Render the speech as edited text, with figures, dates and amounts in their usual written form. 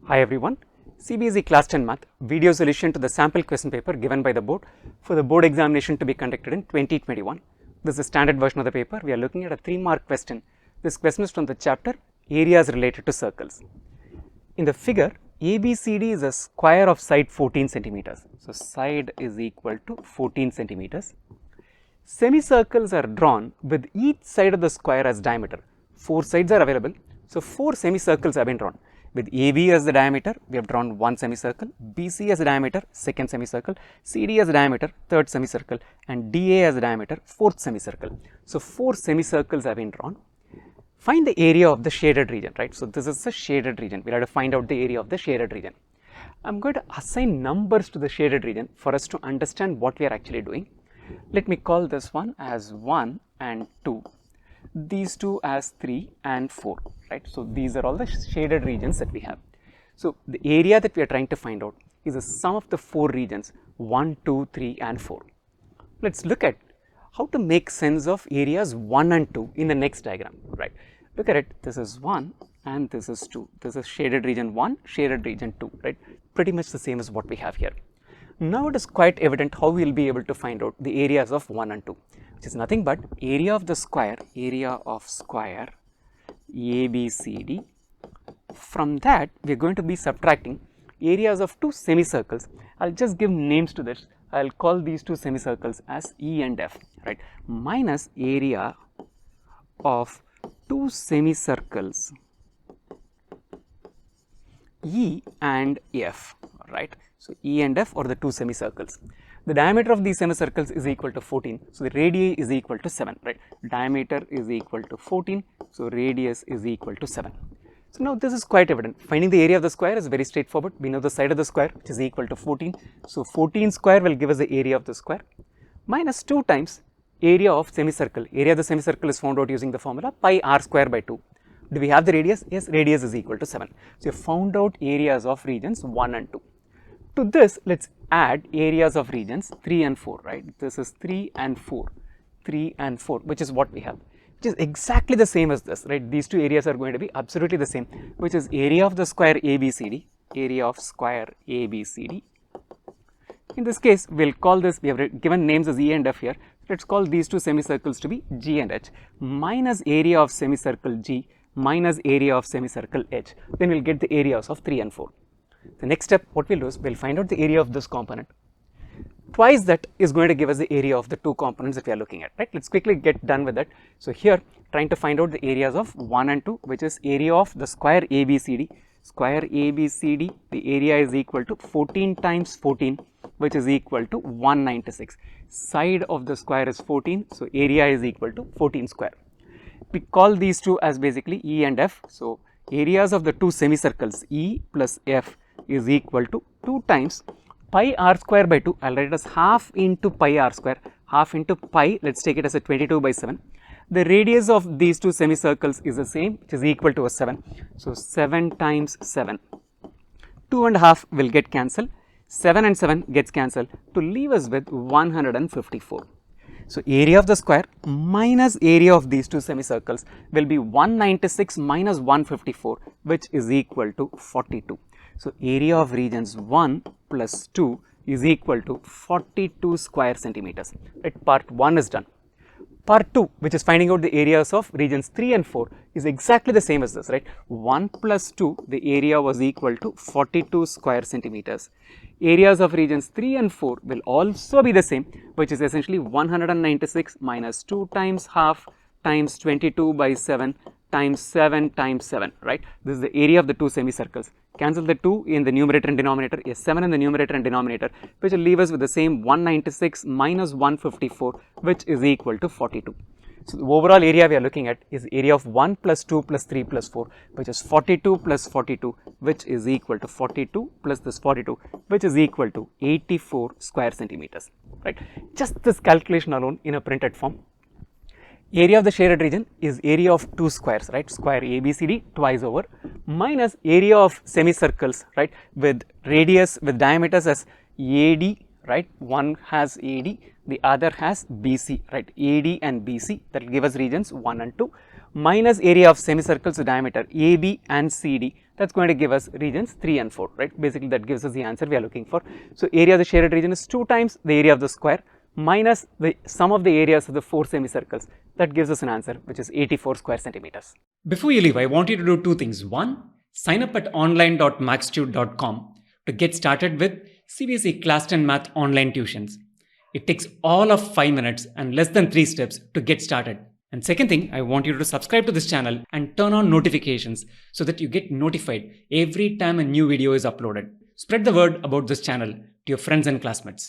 Hi everyone, CBSE Class 10 Math video solution to the sample question paper given by the board for the board examination to be conducted in 2021. This is the standard version of the paper. We are looking at a 3-mark question. This question is from the chapter Areas Related to Circles. In the figure, ABCD is a square of side 14 centimeters. So, side is equal to 14 centimeters. Semicircles are drawn with each side of the square as diameter. 4 sides are available. So, 4 semicircles have been drawn. With AB as the diameter, we have drawn one semicircle, BC as the diameter, second semicircle, CD as the diameter, third semicircle, and DA as the diameter, fourth semicircle. So, 4 semicircles have been drawn. Find the area of the shaded region, right? So, this is the shaded region. We'll have to find out the area of the shaded region. I'm going to assign numbers to the shaded region for us to understand what we are actually doing. Let me call this one as 1 and 2. These two as 3 and 4, right? So, these are all the shaded regions that we have. So, the area that we are trying to find out is the sum of the 4 regions 1, 2, 3 and 4. Let's look at how to make sense of areas 1 and 2 in the next diagram, right? Look at it, this is 1 and this is 2. This is shaded region 1, shaded region 2, right? Pretty much the same as what we have here. Now, it is quite evident how we will be able to find out the areas of 1 and 2. Which is nothing but area of square ABCD. From that, we are going to be subtracting areas of 2 semicircles. I will just give names to this. I will call these 2 semicircles as E and F, right? Minus area of 2 semicircles E and F, right? So, E and F are the 2 semicircles. The diameter of these semicircles is equal to 14. So, the radii is equal to 7, right? Diameter is equal to 14. So, radius is equal to 7. So, now this is quite evident. Finding the area of the square is very straightforward. We know the side of the square, which is equal to 14. So, 14 square will give us the area of the square minus 2 times area of semicircle. Area of the semicircle is found out using the formula pi r square by 2. Do we have the radius? Yes, radius is equal to 7. So, you found out areas of regions 1 and 2. To this, let's add areas of regions 3 and 4, right? This is 3 and 4, 3 and 4, which is what we have, which is exactly the same as this, right? These 2 areas are going to be absolutely the same, which is area of the square ABCD, area of square ABCD. In this case, we'll call this, we have given names as E and F here. Let's call these 2 semicircles to be G and H minus area of semicircle G minus area of semicircle H. Then we'll get the areas of 3 and 4. The next step, what we'll do is we'll find out the area of this component. Twice that is going to give us the area of the 2 components that we are looking at, right? Let's quickly get done with that. So, here trying to find out the areas of 1 and 2, which is area of the square ABCD. Square ABCD, the area is equal to 14 times 14, which is equal to 196. Side of the square is 14, so area is equal to 14 square. We call these 2 as basically E and F. So, areas of the 2 semicircles E plus F is equal to 2 times pi r square by 2. I will write it as half into pi r square, half into pi, let us take it as a 22 by 7. The radius of these 2 semicircles is the same, which is equal to a 7. So, 7 times 7, 2 and a half will get cancelled, 7 and 7 gets cancelled to leave us with 154. So, area of the square minus area of these 2 semicircles will be 196 minus 154, which is equal to 42. So, area of regions 1 plus 2 is equal to 42 square centimeters, right? Part 1 is done. Part 2, which is finding out the areas of regions 3 and 4, is exactly the same as this, right? 1 plus 2, the area was equal to 42 square centimeters. Areas of regions 3 and 4 will also be the same, which is essentially 196 minus 2 times half times 22 by 7 times 7 times 7, right? This is the area of the 2 semicircles. Cancel the 2 in the numerator and denominator, a 7 in the numerator and denominator, which will leave us with the same 196 minus 154, which is equal to 42. So, the overall area we are looking at is area of 1 plus 2 plus 3 plus 4, which is 42 plus 42, which is equal to 42 plus this 42, which is equal to 84 square centimeters, right? Just this calculation alone in a printed form. Area of the shaded region is area of 2 squares, right? Square ABCD twice over minus area of semicircles, right? With radius, with diameters as AD, right? One has AD, the other has BC, right? AD and BC, that will give us regions 1 and 2 minus area of semicircles diameter AB and CD, that's going to give us regions 3 and 4, right? Basically that gives us the answer we are looking for. So area of the shaded region is 2 times the area of the square minus the sum of the areas of the 4 semicircles. That gives us an answer which is 84 square centimeters. Before you leave, I want you to do 2 things. One, sign up at online.maxtute.com to get started with CBSE Class 10 Math online tuitions. It takes all of 5 minutes and less than 3 steps to get started. And second thing, I want you to subscribe to this channel and turn on notifications so that you get notified every time a new video is uploaded. Spread the word about this channel to your friends and classmates.